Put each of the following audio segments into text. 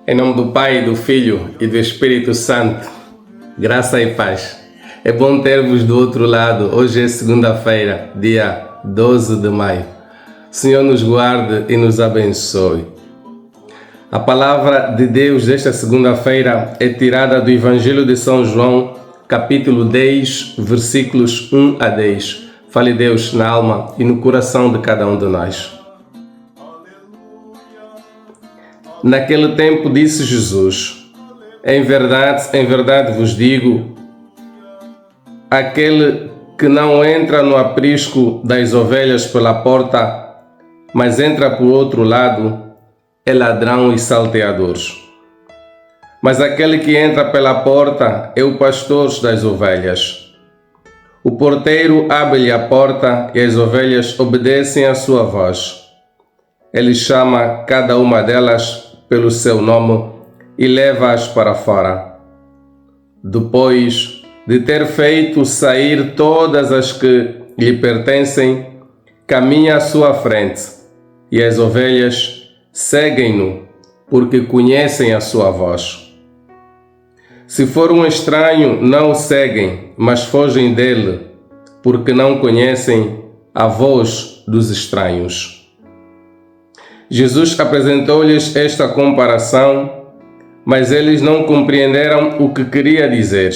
Em nome do Pai, do Filho e do Espírito Santo, graça e paz. É bom ter-vos do outro lado. Hoje é segunda-feira, dia 12 de maio. Senhor nos guarde e nos abençoe. A palavra de Deus desta segunda-feira é tirada do Evangelho de São João, capítulo 10, versículos 1 a 10. Fale Deus na alma e no coração de cada um de nós. Naquele tempo disse Jesus: em verdade vos digo, aquele que não entra no aprisco das ovelhas pela porta, mas entra por outro lado, é ladrão e salteador. Mas aquele que entra pela porta é o pastor das ovelhas. O porteiro abre-lhe a porta e as ovelhas obedecem à sua voz. Ele chama cada uma delas pelo seu nome e leva-as para fora. Depois de ter feito sair todas as que lhe pertencem, caminha à sua frente, e as ovelhas seguem-no, porque conhecem a sua voz. Se for um estranho, não o seguem, mas fogem dele, porque não conhecem a voz dos estranhos. Jesus apresentou-lhes esta comparação, mas eles não compreenderam o que queria dizer.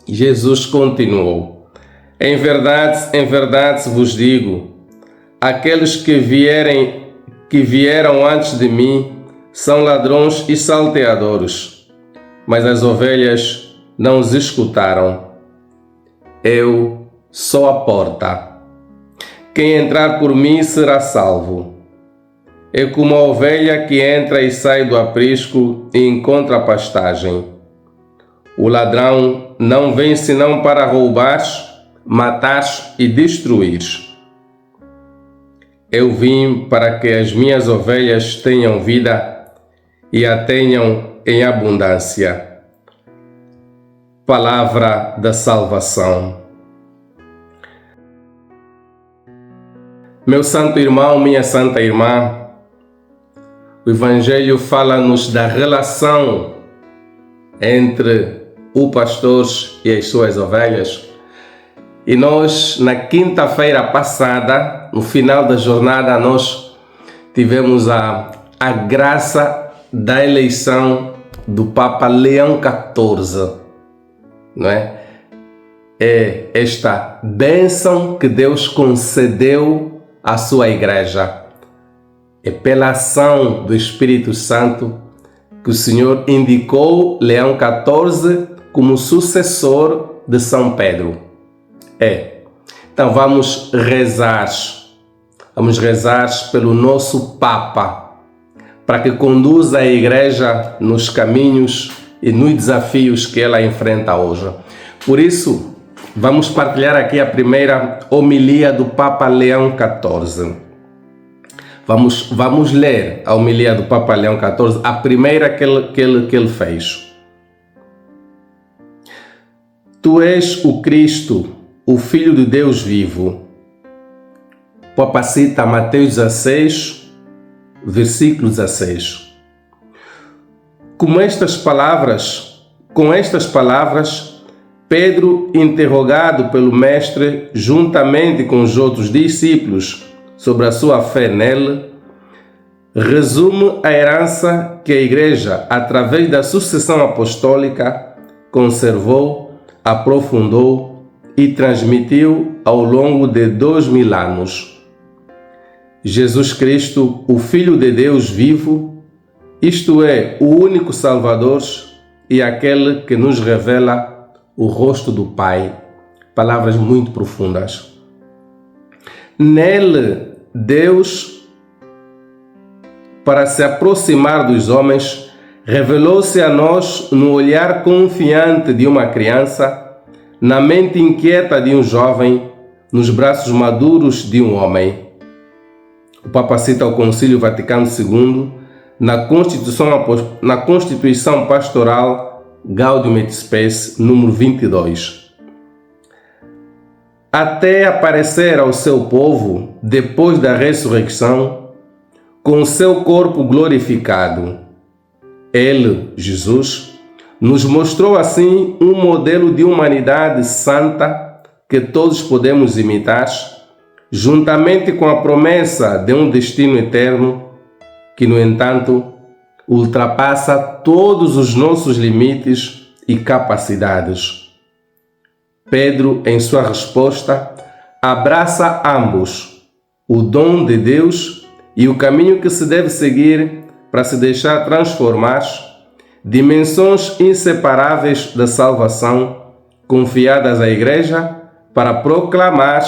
Jesus continuou: em verdade vos digo, aqueles que vieram antes de mim são ladrões e salteadores, mas as ovelhas não os escutaram. Eu sou a porta. Quem entrar por mim será salvo. É como a ovelha que entra e sai do aprisco e encontra pastagem. O ladrão não vem senão para roubar, matar e destruir. Eu vim para que as minhas ovelhas tenham vida e a tenham em abundância. Palavra da salvação. Meu santo irmão, minha santa irmã, o Evangelho fala-nos da relação entre o pastor e as suas ovelhas. E nós, na quinta-feira passada, no final da jornada, nós tivemos a graça da eleição do Papa Leão XIV, não é? É esta bênção que Deus concedeu à sua igreja. É pela ação do Espírito Santo que o Senhor indicou Leão XIV como sucessor de São Pedro. Então vamos rezar pelo nosso Papa, para que conduza a Igreja nos caminhos e nos desafios que ela enfrenta hoje. Por isso, vamos partilhar aqui a primeira homilia do Papa Leão XIV. Vamos ler a homilia do Papa Leão XIV, a primeira que ele fez. Tu és o Cristo, o Filho de Deus vivo. O Papa cita Mateus 16, versículo 16. Com estas palavras, Pedro, interrogado pelo Mestre, juntamente com os outros discípulos, sobre a sua fé nele, resume a herança que a Igreja, através da sucessão apostólica, conservou, aprofundou e transmitiu ao longo de 2000 anos. Jesus Cristo, o Filho de Deus vivo, isto é, o único Salvador e aquele que nos revela o rosto do Pai. Palavras muito profundas. Nele, Deus, para se aproximar dos homens, revelou-se a nós no olhar confiante de uma criança, na mente inquieta de um jovem, nos braços maduros de um homem. O Papa cita o Concílio Vaticano II na Constituição Pastoral Gaudium et Spes, número 22. Até aparecer ao seu povo, depois da ressurreição, com seu corpo glorificado, Ele, Jesus, nos mostrou assim um modelo de humanidade santa que todos podemos imitar, juntamente com a promessa de um destino eterno que, no entanto, ultrapassa todos os nossos limites e capacidades. Pedro, em sua resposta, abraça ambos, o dom de Deus e o caminho que se deve seguir para se deixar transformar, dimensões inseparáveis da salvação confiadas à Igreja para proclamar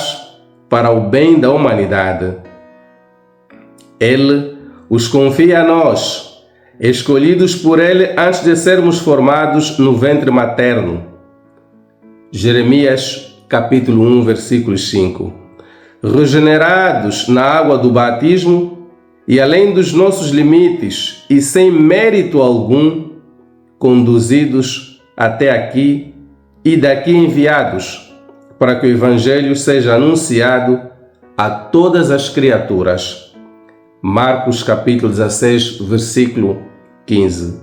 para o bem da humanidade. Ele os confia a nós, escolhidos por Ele antes de sermos formados no ventre materno. Jeremias, capítulo 1, versículo 5. Regenerados na água do batismo, e além dos nossos limites e sem mérito algum, conduzidos até aqui e daqui enviados, para que o Evangelho seja anunciado a todas as criaturas. Marcos capítulo 16, versículo 15.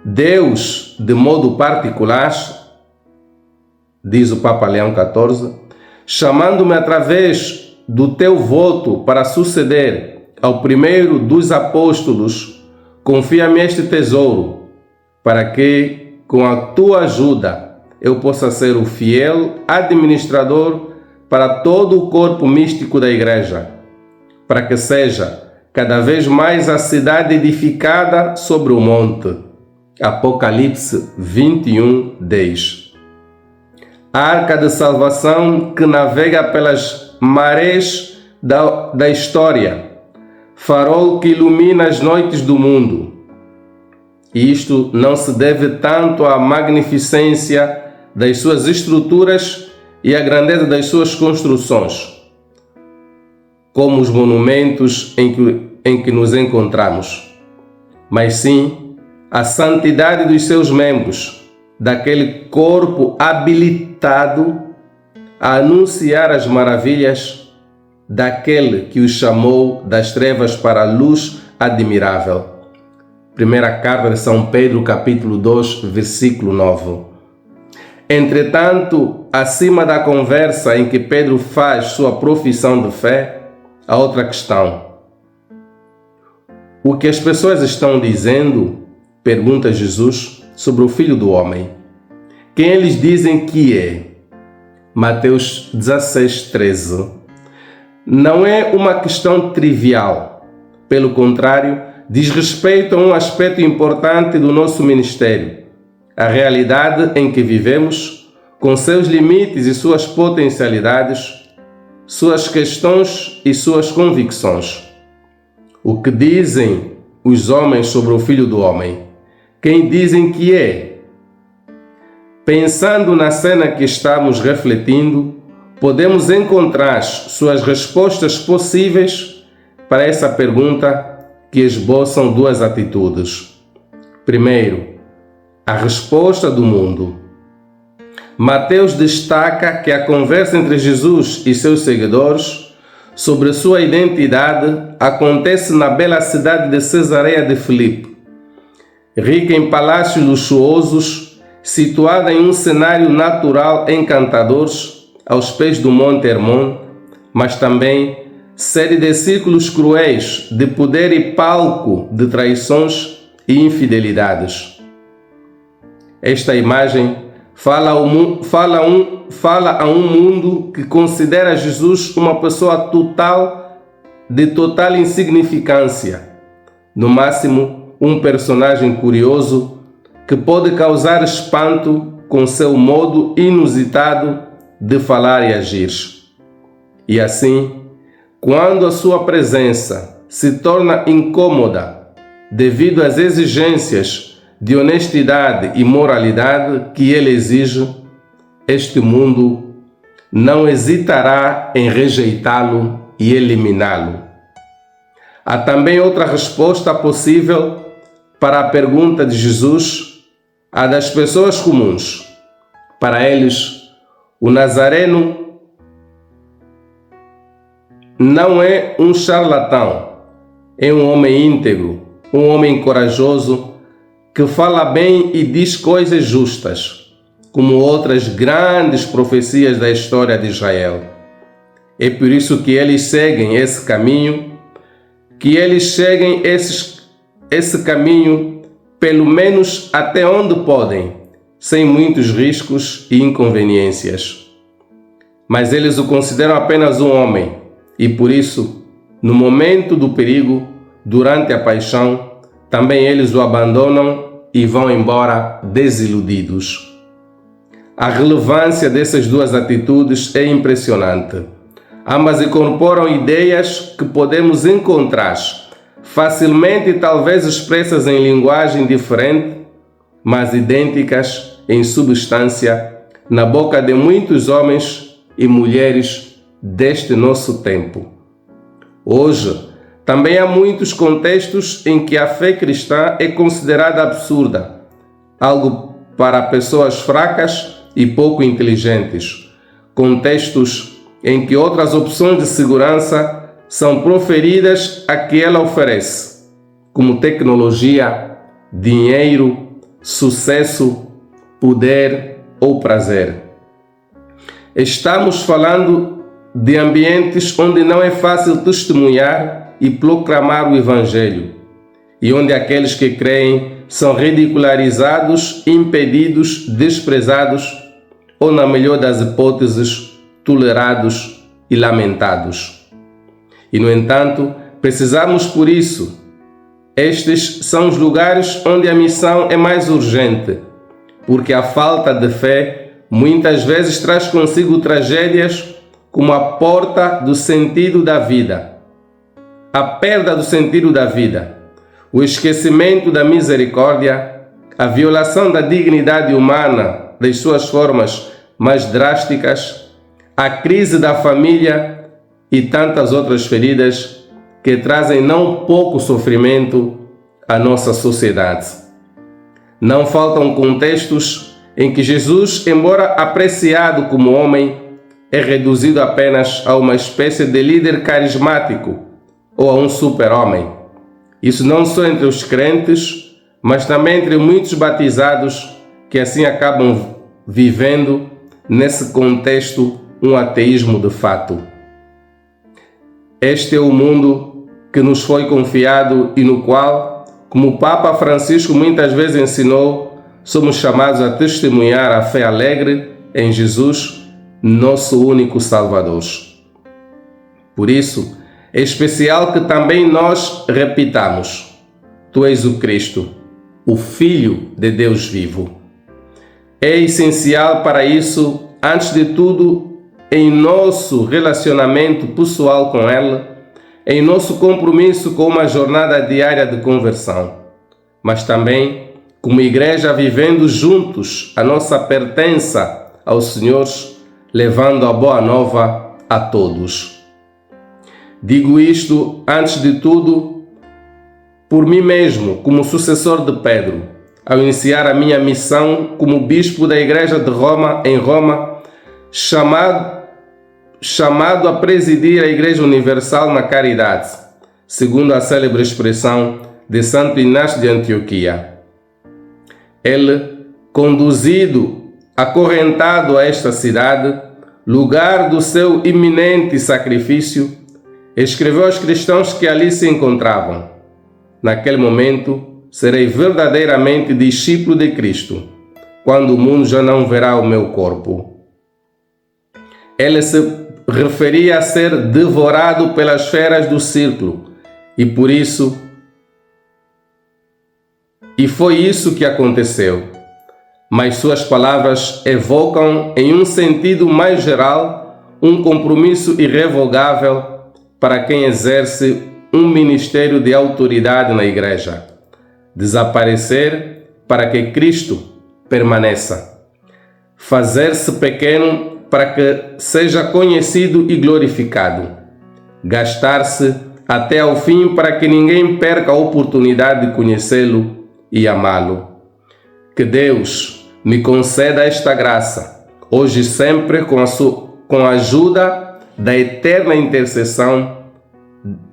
Deus, de modo particular, diz o Papa Leão XIV, chamando-me através do teu voto para suceder ao primeiro dos apóstolos, confia-me este tesouro, para que, com a tua ajuda, eu possa ser o fiel administrador para todo o corpo místico da Igreja, para que seja cada vez mais a cidade edificada sobre o monte. Apocalipse 21, 10. A arca de salvação que navega pelas marés da história, farol que ilumina as noites do mundo. E isto não se deve tanto à magnificência das suas estruturas e à grandeza das suas construções, como os monumentos em que nos encontramos, mas sim à santidade dos seus membros, daquele corpo habilitado a anunciar as maravilhas daquele que os chamou das trevas para a luz admirável. Primeira carta de São Pedro, capítulo 2, versículo 9. Entretanto, acima da conversa em que Pedro faz sua profissão de fé, há outra questão. O que as pessoas estão dizendo, pergunta Jesus, sobre o Filho do Homem? Quem eles dizem que é? Mateus 16, 13. Não é uma questão trivial. Pelo contrário, diz respeito a um aspecto importante do nosso ministério, a realidade em que vivemos, com seus limites e suas potencialidades, suas questões e suas convicções. O que dizem os homens sobre o Filho do Homem? Quem dizem que é? Pensando na cena que estamos refletindo, podemos encontrar suas respostas possíveis para essa pergunta que esboçam duas atitudes. Primeiro, a resposta do mundo. Mateus destaca que a conversa entre Jesus e seus seguidores sobre sua identidade acontece na bela cidade de Cesareia de Filipe, rica em palácios luxuosos, situada em um cenário natural encantador aos pés do Monte Hermon, mas também sede de círculos cruéis de poder e palco de traições e infidelidades. Esta imagem fala a um mundo que considera Jesus uma pessoa de total insignificância, no máximo um personagem curioso que pode causar espanto com seu modo inusitado de falar e agir. E assim, quando a sua presença se torna incômoda devido às exigências de honestidade e moralidade que ele exige, este mundo não hesitará em rejeitá-lo e eliminá-lo. Há também outra resposta possível para a pergunta de Jesus, a das pessoas comuns. Para eles, o Nazareno não é um charlatão, é um homem íntegro, um homem corajoso, que fala bem e diz coisas justas, como outras grandes profecias da história de Israel. É por isso que eles seguem esse caminho, esse caminho, pelo menos até onde podem, sem muitos riscos e inconveniências. Mas eles o consideram apenas um homem, e por isso, no momento do perigo, durante a paixão, também eles o abandonam e vão embora desiludidos. A relevância dessas duas atitudes é impressionante. Ambas incorporam ideias que podemos encontrar facilmente, talvez expressas em linguagem diferente, mas idênticas em substância, na boca de muitos homens e mulheres deste nosso tempo. Hoje, também há muitos contextos em que a fé cristã é considerada absurda, algo para pessoas fracas e pouco inteligentes, contextos em que outras opções de segurança são proferidas a que ela oferece, como tecnologia, dinheiro, sucesso, poder ou prazer. Estamos falando de ambientes onde não é fácil testemunhar e proclamar o Evangelho, e onde aqueles que creem são ridicularizados, impedidos, desprezados ou, na melhor das hipóteses, tolerados e lamentados. E, no entanto, precisamos por isso. Estes são os lugares onde a missão é mais urgente, porque a falta de fé muitas vezes traz consigo tragédias como a perda do sentido da vida, o esquecimento da misericórdia, a violação da dignidade humana das suas formas mais drásticas, a crise da família e tantas outras feridas que trazem não pouco sofrimento à nossa sociedade. Não faltam contextos em que Jesus, embora apreciado como homem, é reduzido apenas a uma espécie de líder carismático ou a um super-homem. Isso não só entre os crentes, mas também entre muitos batizados que assim acabam vivendo nesse contexto um ateísmo de fato. Este é o mundo que nos foi confiado e no qual, como o Papa Francisco muitas vezes ensinou, somos chamados a testemunhar a fé alegre em Jesus, nosso único Salvador. Por isso, é especial que também nós repitamos: Tu és o Cristo, o Filho de Deus vivo. É essencial para isso, antes de tudo, em nosso relacionamento pessoal com Ele, em nosso compromisso com uma jornada diária de conversão, mas também como igreja vivendo juntos a nossa pertença aos Senhores, levando a boa nova a todos. Digo isto, antes de tudo, por mim mesmo, como sucessor de Pedro, ao iniciar a minha missão como bispo da Igreja de Roma, em Roma, chamado a presidir a Igreja Universal na caridade, segundo a célebre expressão de Santo Inácio de Antioquia. Ele, conduzido, acorrentado a esta cidade, lugar do seu iminente sacrifício, escreveu aos cristãos que ali se encontravam: naquele momento serei verdadeiramente discípulo de Cristo, quando o mundo já não verá o meu corpo. Ele se referia a ser devorado pelas feras do círculo, e foi isso que aconteceu. Mas suas palavras evocam, em um sentido mais geral, um compromisso irrevogável para quem exerce um ministério de autoridade na Igreja: desaparecer para que Cristo permaneça, fazer-se pequeno para que seja conhecido e glorificado, gastar-se até ao fim para que ninguém perca a oportunidade de conhecê-lo e amá-lo. Que Deus me conceda esta graça, hoje e sempre, com a ajuda da eterna intercessão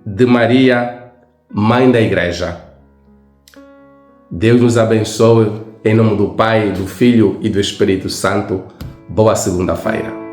de Maria, Mãe da Igreja. Deus nos abençoe, em nome do Pai, do Filho e do Espírito Santo. Boa segunda-feira.